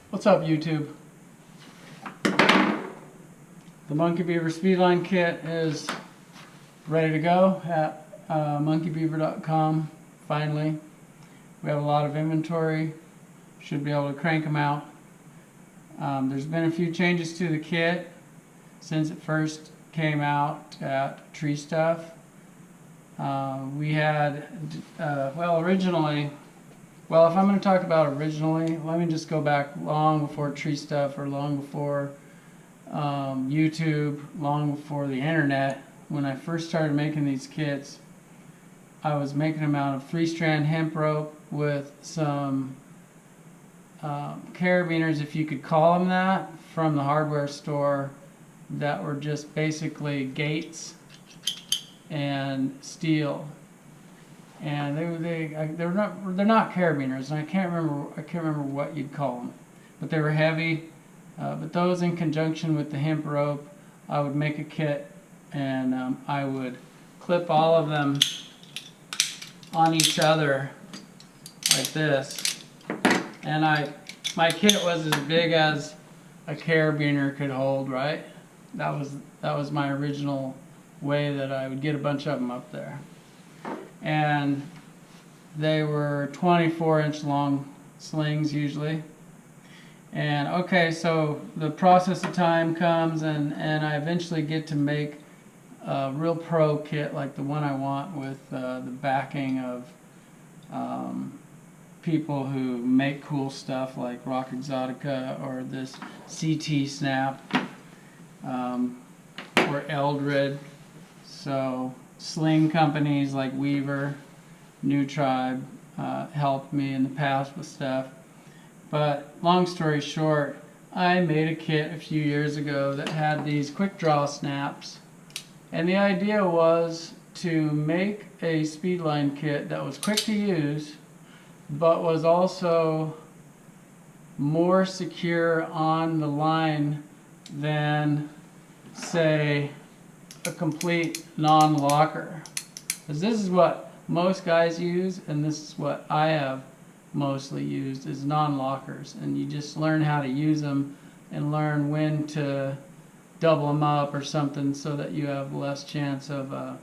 What's up, YouTube? The Monkey Beaver Speed-Line Kit is ready to go at monkeybeaver.com. Finally, we have a lot of inventory. Should be able to crank them out. There's been a few changes to the kit since it first came out at Tree Stuff. We had, originally, well, if I'm going to talk about originally, let me just go back long before Tree Stuff, or long before YouTube, long before the internet. When I first started making these kits, I was making them out of 3-strand hemp rope with some carabiners, if you could call them that, from the hardware store, that were just basically gates and steel. And they're not carabiners, and I can't remember what you'd call them, but they were heavy. But those, in conjunction with the hemp rope, I would make a kit, and I would clip all of them on each other like this. And my kit was as big as a carabiner could hold, right? That was my original way that I would get a bunch of them up there. And they were 24-inch long slings usually. And okay, so the process of time comes, and I eventually get to make a real pro kit like the one I want, with the backing of people who make cool stuff like Rock Exotica, or this CT Snap, or Eldred. So sling companies like Weaver, New Tribe helped me in the past with stuff. But long story short, I made a kit a few years ago that had these quick draw snaps, and the idea was to make a Speed-Line kit that was quick to use, but was also more secure on the line than, say, a complete non-locker. Because this is what most guys use, and this is what I have mostly used, is non-lockers. And you just learn how to use them and learn when to double them up or something, so that you have less chance of a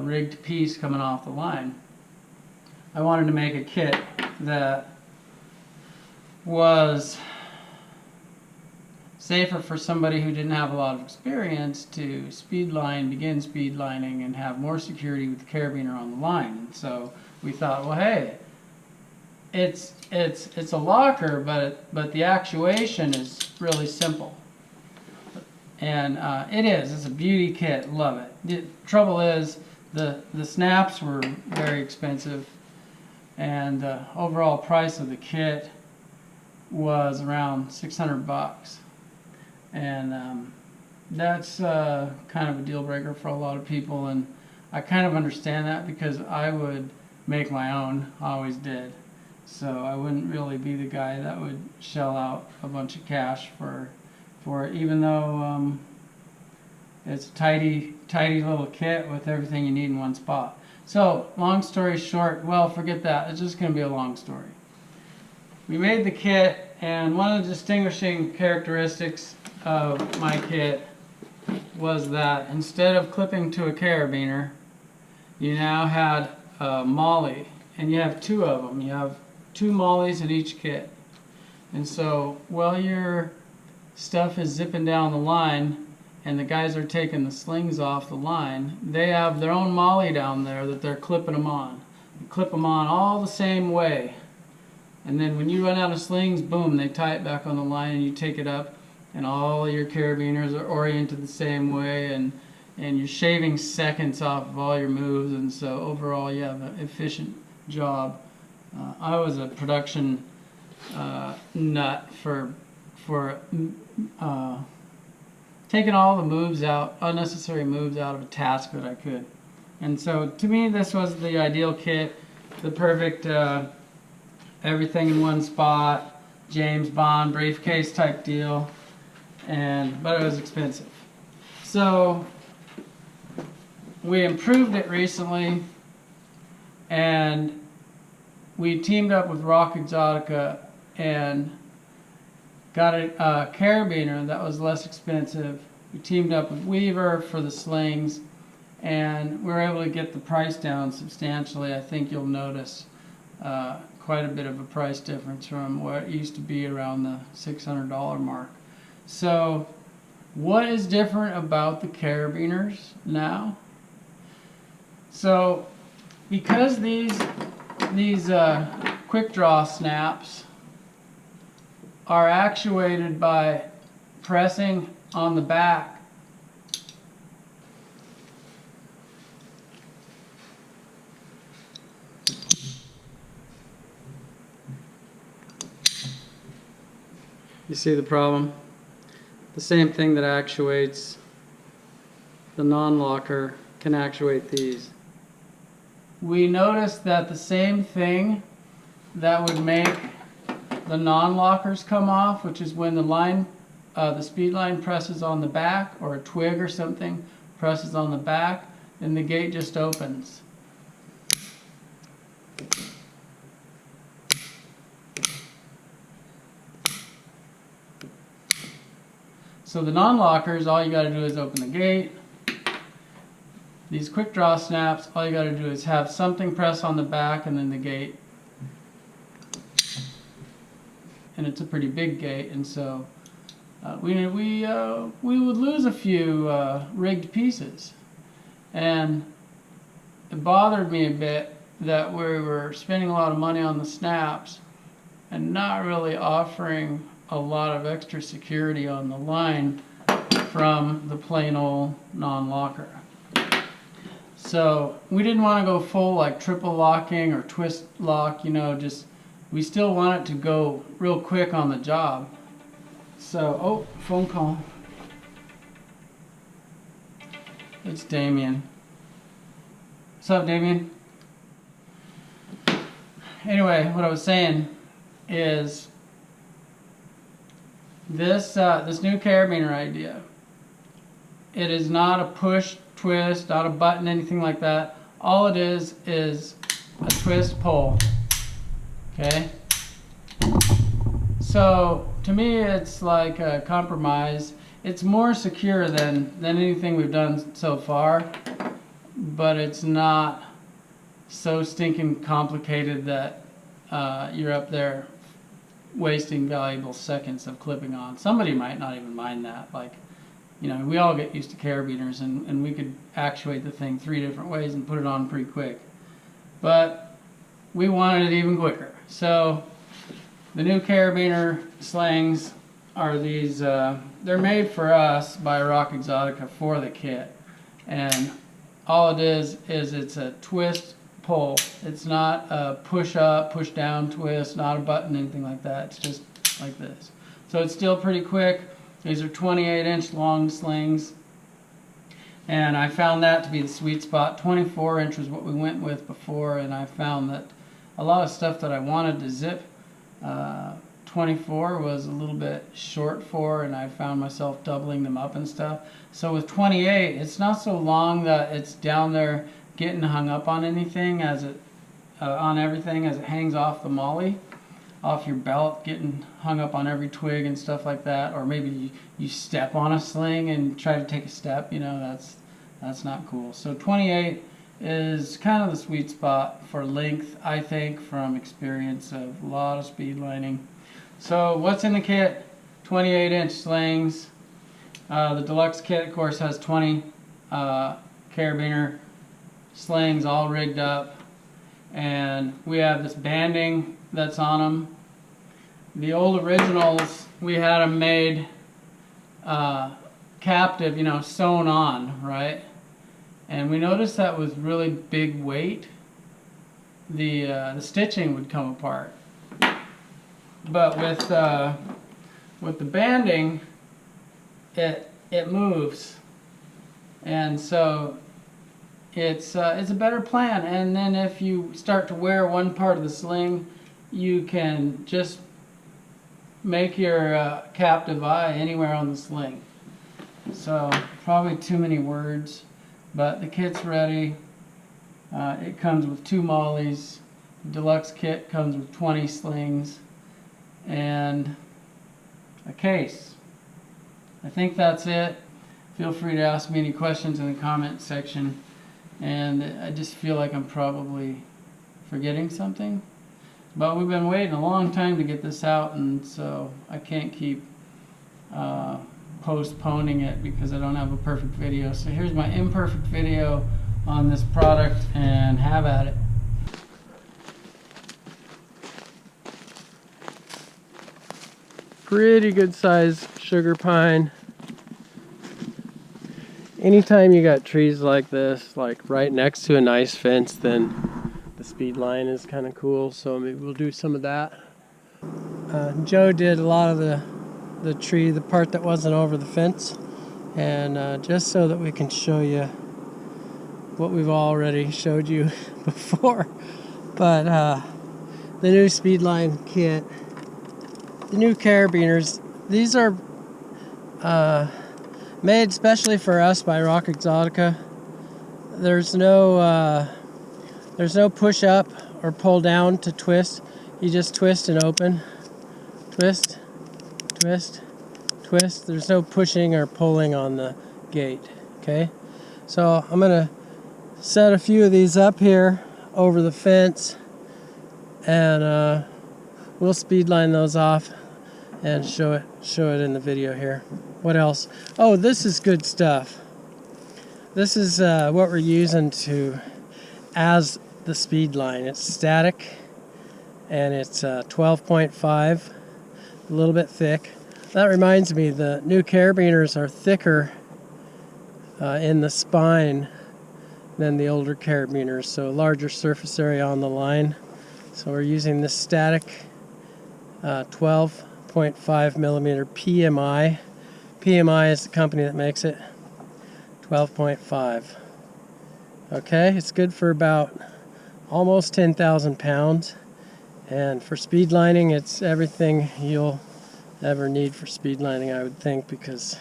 rigged piece coming off the line. I wanted to make a kit that was safer for somebody who didn't have a lot of experience to begin speed lining and have more security with the carabiner on the line. And so we thought, well, hey, it's a locker, but the actuation is really simple. And it's a beauty kit, love it. The trouble is the snaps were very expensive, and the overall price of the kit was around $600. And that's kind of a deal breaker for a lot of people, and I kind of understand that, because I would make my own, I always did. So I wouldn't really be the guy that would shell out a bunch of cash for it, even though it's a tidy little kit with everything you need in one spot. So long story short, well, forget that, it's just going to be a long story. We made the kit, and one of the distinguishing characteristics of my kit was that instead of clipping to a carabiner, you now had a molly, and you have two of them. You have two mollies in each kit. And so while your stuff is zipping down the line and the guys are taking the slings off the line, they have their own molly down there that they're clipping them on. You clip them on all the same way, and then when you run out of slings, boom, they tie it back on the line, and you take it up, and all your carabiners are oriented the same way, and you're shaving seconds off of all your moves, and so overall you have an efficient job. I was a production nut for taking all the moves out, unnecessary moves out of a task that I could. And so to me, this was the ideal kit, the perfect everything in one spot, James Bond briefcase type deal, but it was expensive. So we improved it recently, and we teamed up with Rock Exotica and got a carabiner that was less expensive. We teamed up with Weaver for the slings, and we were able to get the price down substantially. I think you'll notice quite a bit of a price difference from what it used to be around the $600 mark. So what is different about the carabiners now? So because these quick draw snaps are actuated by pressing on the back, you see the problem? The same thing that actuates the non-locker can actuate these. We noticed that the same thing that would make the non-lockers come off, which is when the line, the speed line presses on the back, or a twig or something presses on the back, and the gate just opens. So the non-lockers, all you got to do is open the gate. These quick draw snaps, all you got to do is have something press on the back and then the gate. And it's a pretty big gate, and so we would lose a few rigged pieces. And it bothered me a bit that we were spending a lot of money on the snaps and not really offering a lot of extra security on the line from the plain old non-locker. So we didn't want to go full like triple locking or twist lock, you know, just we still want it to go real quick on the job. So, oh, phone call. It's Damien. What's up, Damien? Anyway, what I was saying is this new carabiner idea. It is not a push, twist, not a button, anything like that. All it is a twist pull. Okay? So to me it's like a compromise. It's more secure than anything we've done so far, but it's not so stinking complicated that you're up there wasting valuable seconds of clipping on. Somebody might not even mind that. Like, you know, we all get used to carabiners, and we could actuate the thing 3 different ways and put it on pretty quick. But we wanted it even quicker. So the new carabiner slings are these, they're made for us by Rock Exotica for the kit. And all it is it's a twist pull. It's not a push up, push down twist, not a button, anything like that. It's just like this. So it's still pretty quick. These are 28-inch long slings. And I found that to be the sweet spot. 24-inch was what we went with before, and I found that a lot of stuff that I wanted to zip 24 was a little bit short for, and I found myself doubling them up and stuff. So with 28, it's not so long that it's down there getting hung up on anything as it on everything as it hangs off the molly, off your belt, getting hung up on every twig and stuff like that. Or maybe you step on a sling and try to take a step. You know, that's not cool. So 28 is kind of the sweet spot for length, I think, from experience of a lot of speed lining. So what's in the kit? 28-inch slings. The deluxe kit, of course, has 20 carabiner slings all rigged up, and we have this banding that's on them. The old originals, we had them made captive, you know, sewn on, right? And we noticed that with really big weight, the stitching would come apart. but with the banding, it moves, and so it's a better plan. And then if you start to wear one part of the sling, you can just make your captive eye anywhere on the sling. So probably too many words, but the kit's ready. It comes with 2 mollies. The deluxe kit comes with 20 slings and a case. I think that's it. Feel free to ask me any questions in the comment section. And I just feel like I'm probably forgetting something. But we've been waiting a long time to get this out, and so I can't keep postponing it because I don't have a perfect video. So here's my imperfect video on this product, and have at it. Pretty good size sugar pine. Anytime you got trees like this, like right next to a nice fence, then the speed line is kind of cool, so maybe we'll do some of that. Joe did a lot of the tree, the part that wasn't over the fence, and just so that we can show you what we've already showed you before. But the new Speed-Line Kit, the new carabiners, these are made specially for us by Rock Exotica. There's no push up or pull down to twist. You just twist and open. Twist, twist, twist. There's no pushing or pulling on the gate. Okay, so I'm gonna set a few of these up here over the fence, and we'll speed line those off and show it in the video here. What else? Oh, this is good stuff. This is what we're using as the speed line. It's static, and it's 12.5, a little bit thick. That reminds me, the new carabiners are thicker in the spine than the older carabiners, so larger surface area on the line. So we're using this static 12.5 millimeter PMI. PMI is the company that makes it. 12.5. Okay, it's good for about almost 10,000 pounds. And for speed lining, it's everything you'll ever need for speed lining, I would think, because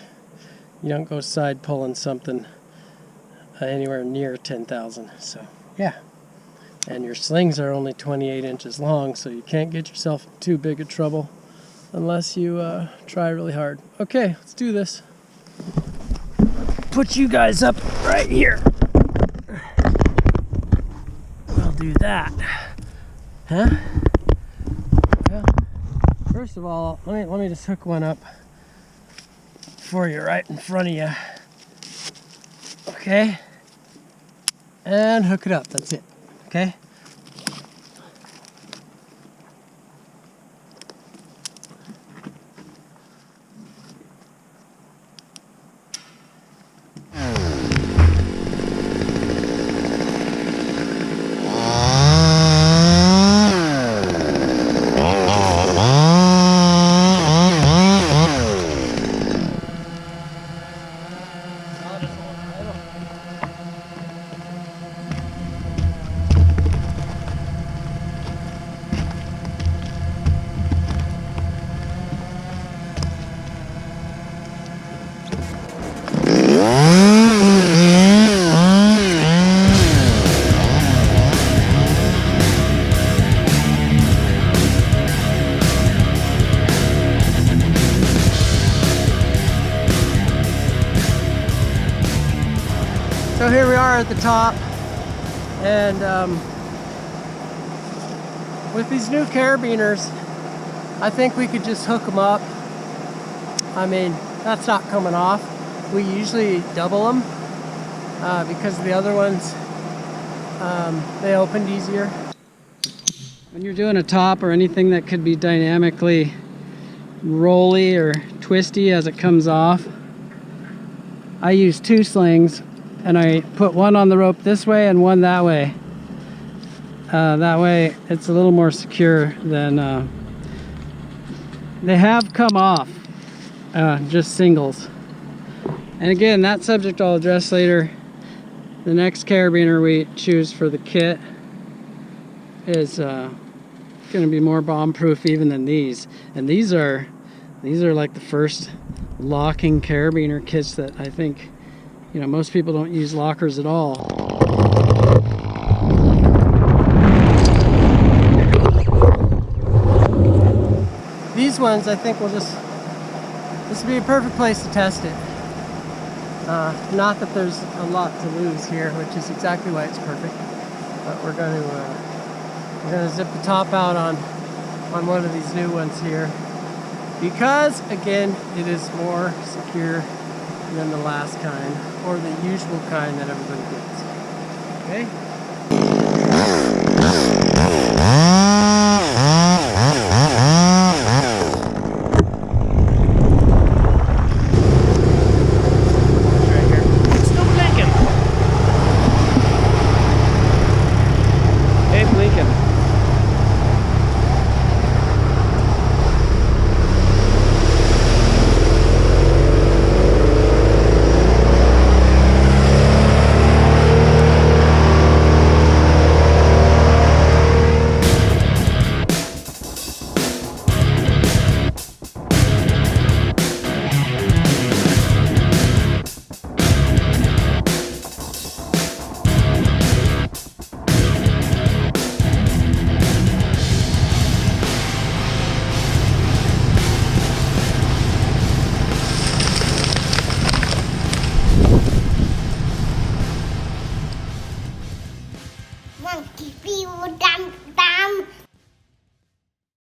you don't go side pulling something anywhere near 10,000. So yeah, and your slings are only 28 inches long, so you can't get yourself in too big of trouble unless you try really hard. Okay, let's do this. Put you guys up right here. We'll do that. Huh? Well, first of all, let me just hook one up for you right in front of you. Okay? And hook it up. That's it. Okay? So here we are at the top, and with these new carabiners, I think we could just hook them up. I mean, that's not coming off. We usually double them because the other ones, they opened easier. When you're doing a top or anything that could be dynamically rolly or twisty as it comes off, I use 2 slings. And I put one on the rope this way and one that way. That way it's a little more secure than they have come off, just singles. And again, that subject I'll address later. The next carabiner we choose for the kit is going to be more bomb-proof even than these. And these are like the first locking carabiner kits that I think, you know, most people don't use lockers at all. These ones, I think, this will be a perfect place to test it. Not that there's a lot to lose here, which is exactly why it's perfect. But we're going to zip the top out on one of these new ones here, because again, it is more secure than the last kind, or the usual kind that everybody gets. Okay.